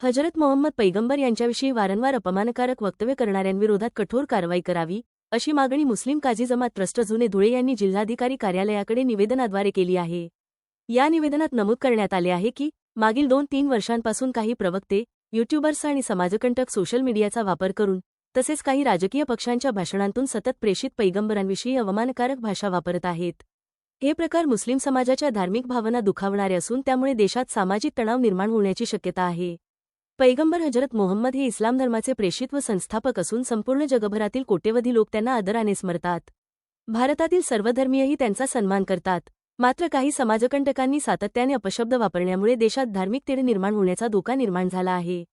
हजरत मोहम्मद पैगंबर यांच्याविषयी वारंवार अपमानकारक वक्तव्य करणाऱ्यांविरोधात कठोर कारवाई करावी अशी मागणी मुस्लिम काझी जमात ट्रस्ट जुने धुळे यांनी जिल्हाधिकारी कार्यालयाकडे निवेदनाद्वारे केली आहे। या निवेदनात नमूद करण्यात आले आहे की मागील 2-3 वर्षांपासून काही प्रवक्ते, यूट्यूबर्स आणि समाजकंटक सोशल मीडियाचा वापर करून तसेच काही राजकीय पक्षांच्या भाषणांतून सतत प्रेषित पैगंबरांविषयी अवमानकारक भाषा वापरत आहेत। हे प्रकार मुस्लिम समाजाच्या धार्मिक भावना दुखावणारे असून त्यामुळे देशात सामाजिक तणाव निर्माण होण्याची शक्यता आहे। पैगंबर हजरत मोहम्मद हे इस्लाम धर्माचे प्रेषित व संस्थापक असून संपूर्ण जगभरातील कोट्यवधी लोक त्यांना आदराने स्मरतात। भारतातील सर्व धर्मीयही त्यांचा सन्मान करतात। मात्र काही समाजकंटकांनी सातत्याने अपशब्द वापरण्यामुळे देशात धार्मिक तेढ निर्माण होण्याचा धोका निर्माण झाला आहे।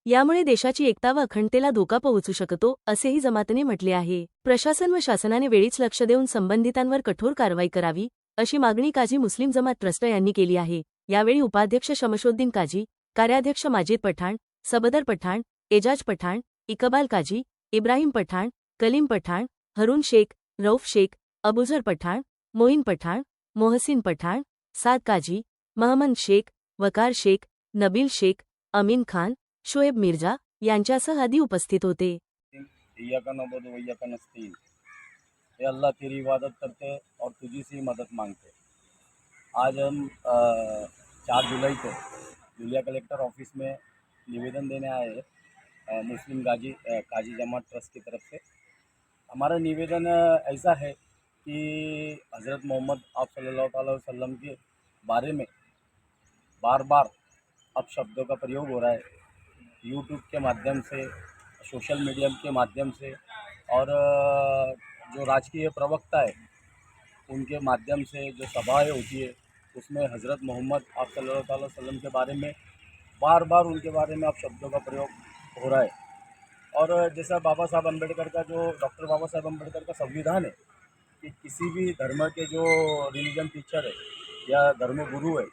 यामुळे देशाची एकता व अखंडतेला धोका पोहोचू शकतो असेही जमातने म्हटले आहे। प्रशासन व शासनाने वेळीच लक्ष देऊन संबंधितांवर कठोर कारवाई करावी अशी मागणी काझी मुस्लिम जमात ट्रस्ट यांनी केली आहे। यावेळी उपाध्यक्ष शमशुद्दीन काझी, कार्याध्यक्ष माजिद पठाण, सबदर पठाण, एजाज पठाण, इकबाल काझी, इब्राहिम पठाण, कलीम पठाण, हरून शेख, रऊफ शेख, अबुझर पठाण, मोईन पठाण, मोहसिन पठाण, साद काझी, महमद शेख, वकार शेख, नबील शेख, अमीन खान, शोएब मिर्जा यांच्यासह आदी उपस्थित होते। इय्याका नअबुदु व इय्याका नस्तईन। ये अल्लाह तेरी इबादत करते और तुझी से मदद मांगते। आज हम 4 जुलाई को धुलिया कलेक्टर ऑफिस में निवेदन देने आए हैं मुस्लिम काजी जमात ट्रस्ट की तरफ से। हमारा निवेदन ऐसा है कि हज़रत मोहम्मद आप सल्लल्लाहु अलैहि वसल्लम के बारे में बार बार अपशब्दों का प्रयोग हो रहा है, यूट्यूब के माध्यम से, सोशल मीडिया के माध्यम से, और जो राजकीय प्रवक्ता है उनके माध्यम से जो सभाएं होती है उसमें हज़रत मोहम्मद आप सल्लल्लाहु अलैहि वसल्लम के बारे में बार बार उनके बारे में अपशब्दों का प्रयोग हो रहा है। और जैसा बाबा साहब अम्बेडकर का जो डॉक्टर बाबा साहब अम्बेडकर का संविधान है कि किसी भी धर्म के जो रिलीजन टीचर है या धर्म गुरु है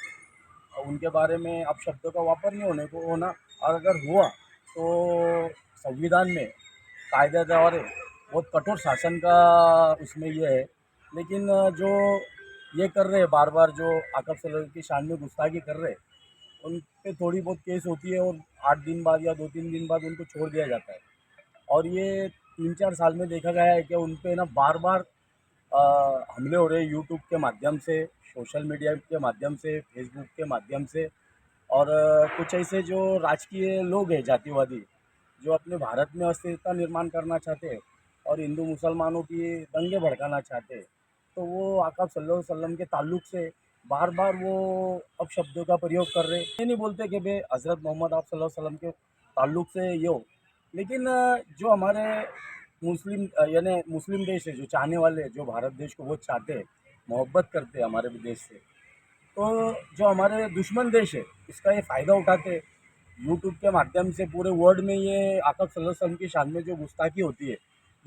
उनके बारे में अपशब्दों का वापर नहीं होने को होना, और अगर हुआ तो संविधान में कायदे द्वारा बहुत कठोर शासन का उसमें ये है। लेकिन जो ये कर रहे हैं बार बार, जो आकब सल्लल्लाहु की शान में गुस्ताखी कर रहे हैं, उन पे थोड़ी बहुत केस होती है और 8 दिन बाद या 2-3 दिन बाद उनको छोड़ दिया जाता है। और ये 3-4 साल में देखा गया है कि उन पे ना बार बार हमले हो रहे हैं यूट्यूब के माध्यम से, सोशल मीडिया के माध्यम से, फेसबुक के माध्यम से। और कुछ ऐसे जो राजकीय लोग हैं जातिवादी, जो अपने भारत में अस्थिरता निर्माण करना चाहते हैं और हिंदू मुसलमानों की दंगे भड़काना चाहते हैं, तो वो आका सल्लल्लाहु अलैहि वसल्लम के ताल्लुक से बार बार वो अपशब्दों का प्रयोग कर रहे हैं। ये नहीं बोलते कि भाई हज़रत मोहम्मद आप सल्लल्लाहु अलैहि वसल्लम के ताल्लुक से ये हो, लेकिन जो हमारे मुस्लिम यानी मुस्लिम देश है, जो चाहने वाले, जो भारत देश को बहुत चाहते हैं, मोहब्बत करते हैं हमारे देश से, तो जो हमारे दुश्मन देश है इसका ये फ़ायदा उठाते हैं। यूट्यूब के माध्यम से पूरे वर्ल्ड में ये आका सल्लल्लाहु अलैहि वसल्लम की शान में जो गुस्ताखी होती है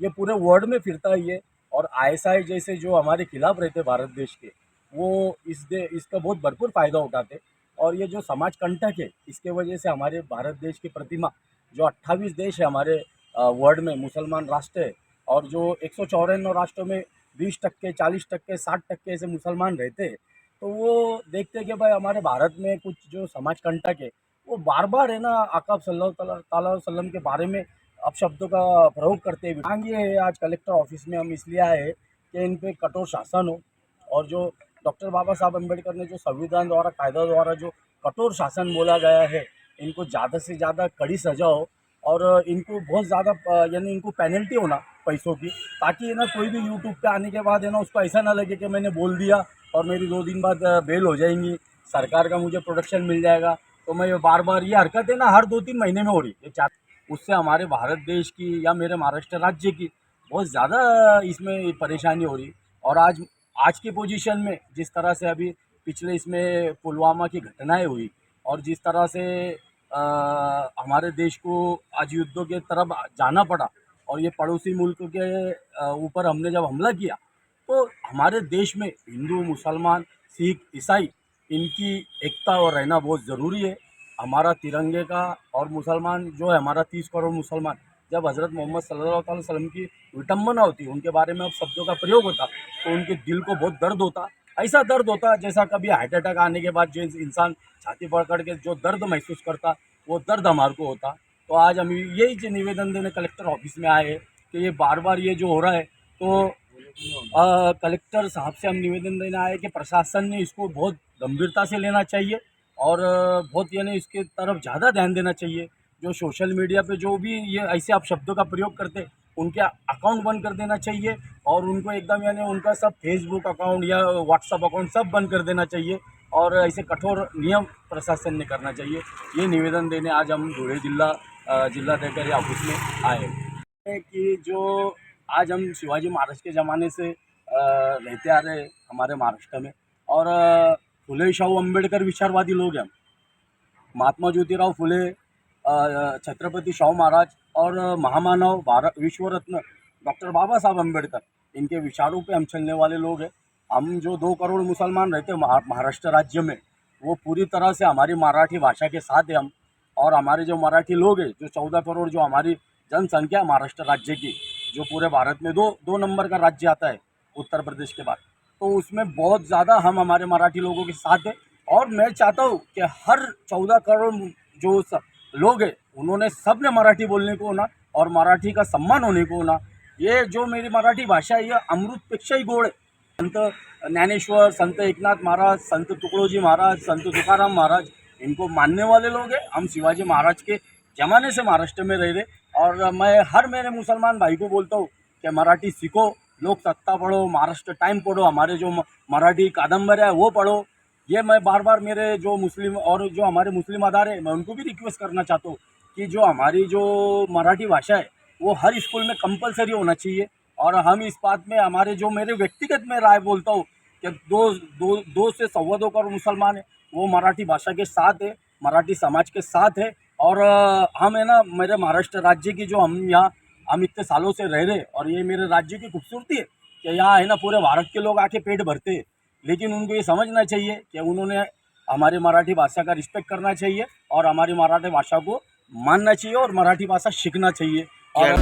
ये पूरे वर्ल्ड में फिरता है ये। और आईएसआई जैसे जो हमारे खिलाफ रहते भारत देश के, वो इसका बहुत भरपूर फ़ायदा उठाते। और ये जो समाज कंटक है इसके वजह से हमारे भारत देश की प्रतिमा, जो 28 देश है हमारे वर्ल्ड में मुसलमान राष्ट्र है, और जो 154 राष्ट्रों में 20%, 40%, 60% ऐसे मुसलमान रहते हैं, तो वो देखते हैं कि भाई हमारे भारत में कुछ जो समाज कंटक है वो बार बार है ना आका सल्लल्लाहु अलैहि वसल्लम के बारे में अपशब्दों का प्रयोग करते हैं। मांग ये है आज कलेक्टर ऑफिस में हम इसलिए आए हैं कि इन पे कठोर शासन हो, और जो डॉक्टर बाबा साहब अम्बेडकर ने जो संविधान द्वारा, कायदा द्वारा जो कठोर शासन बोला गया है, इनको ज़्यादा से ज़्यादा कड़ी सजा हो, और इनको बहुत ज़्यादा यानी इनको पेनल्टी होना पैसों की, ताकि ना कोई भी यूट्यूब पे आने के बाद है ना उसको ऐसा ना लगे कि मैंने बोल दिया और मेरी 2 दिन बाद बेल हो जाएंगी, सरकार का मुझे प्रोटेक्शन मिल जाएगा। तो मैं बार बार ये हरकत है ना हर 2-3 महीने में हो रही है, उससे हमारे भारत देश की या मेरे महाराष्ट्र राज्य की बहुत ज़्यादा इसमें परेशानी हो रही। और आज की पोजीशन में जिस तरह से अभी पिछले इसमें पुलवामा की घटनाएं हुई, और जिस तरह से हमारे देश को आज युद्धों के तरफ जाना पड़ा, और ये पड़ोसी मुल्क के ऊपर हमने जब हमला किया, तो हमारे देश में हिंदू, मुसलमान, सिख, ईसाई, इनकी एकता और रहना बहुत ज़रूरी है। हमारा तिरंगे का, और मुसलमान जो है हमारा 30 करोड़ मुसलमान, जब हज़रत मोहम्मद सल्लल्लाहु अलैहि वसल्लम की विटंबना होती, उनके बारे में अब शब्दों का प्रयोग होता, तो उनके दिल को बहुत दर्द होता। ऐसा दर्द होता जैसा कभी हार्ट अटैक आने के बाद जो इंसान छाती पकड़ के जो दर्द महसूस करता, वो दर्द हमारे को होता। तो आज हम यही जो निवेदन देने कलेक्टर ऑफिस में आए हैं कि ये बार बार ये जो हो रहा है, तो कलेक्टर साहब से हम निवेदन देने आए कि प्रशासन ने इसको बहुत गंभीरता से लेना चाहिए और बहुत यानी इसके तरफ ज़्यादा ध्यान देना चाहिए। जो सोशल मीडिया पे जो भी ये ऐसे आप शब्दों का प्रयोग करते, उनके अकाउंट बंद कर देना चाहिए और उनको एकदम यानी उनका सब फेसबुक अकाउंट या व्हाट्सअप अकाउंट सब बंद कर देना चाहिए और ऐसे कठोर नियम प्रशासन ने करना चाहिए। ये निवेदन देने आज हम धुले जिलाधिकारी ऑफिस में आए हैं कि जो आज हम शिवाजी महाराज के ज़माने से रहते आ रहे हमारे महाराष्ट्र में और फुले शाहू अम्बेडकर विचारवादी लोग हैं हम। महात्मा ज्योतिराव फुले, छत्रपति शाहू महाराज और महामानव भारत विश्व रत्न डॉक्टर बाबा साहब अम्बेडकर, इनके विचारों पे हम चलने वाले लोग हैं। हम जो 2 करोड़ मुसलमान रहते हैं महाराष्ट्र राज्य में, वो पूरी तरह से हमारी मराठी भाषा के साथ है हम। और हमारे जो मराठी लोग हैं, जो 14 करोड़ जो हमारी जनसंख्या महाराष्ट्र राज्य की, जो पूरे भारत में दो नंबर का राज्य आता है उत्तर प्रदेश के बाद, तो उसमें बहुत ज़्यादा हम हमारे मराठी लोगों के साथ हैं। और मैं चाहता हूँ कि हर 14 करोड़ जो लोग हैं, उन्होंने सब ने मराठी बोलने को ना और मराठी का सम्मान होने को ना। ये जो मेरी मराठी भाषा है, ये अमृतपेक्षाही गोड है। संत ज्ञानेश्वर, संत एकनाथ महाराज, संत तुकडोजी महाराज, संत तुकाराम महाराज, इनको मानने वाले लोग हैं। हम शिवाजी महाराज के ज़माने से महाराष्ट्र में रह रहे और मैं हर मेरे मुसलमान भाई को बोलता हूँ कि मराठी सीखो, लोक सत्ता पढ़ो, महाराष्ट्र टाइम पढ़ो, हमारे जो मराठी कादम्बरी है वो पढ़ो। ये मैं बार बार मेरे जो मुस्लिम और जो हमारे मुस्लिम अदारे हैं, मैं उनको भी रिक्वेस्ट करना चाहता हूँ कि जो हमारी जो मराठी भाषा है वो हर स्कूल में कंपलसरी होना चाहिए। और हम इस बात में हमारे जो मेरे व्यक्तिगत में राय बोलता हूँ कि दो से 2.25 करोड़ मुसलमान है, वो मराठी भाषा के साथ है, मराठी समाज के साथ है। और हम है ना, मेरे महाराष्ट्र राज्य की जो हम इतने सालों से रह रहे और ये मेरे राज्य की खूबसूरती है कि यहाँ है ना पूरे भारत के लोग आके पेट भरते हैं। लेकिन उनको ये समझना चाहिए कि उन्होंने हमारी मराठी भाषा का रिस्पेक्ट करना चाहिए और हमारी मराठी भाषा को मानना चाहिए और मराठी भाषा सीखना चाहिए। और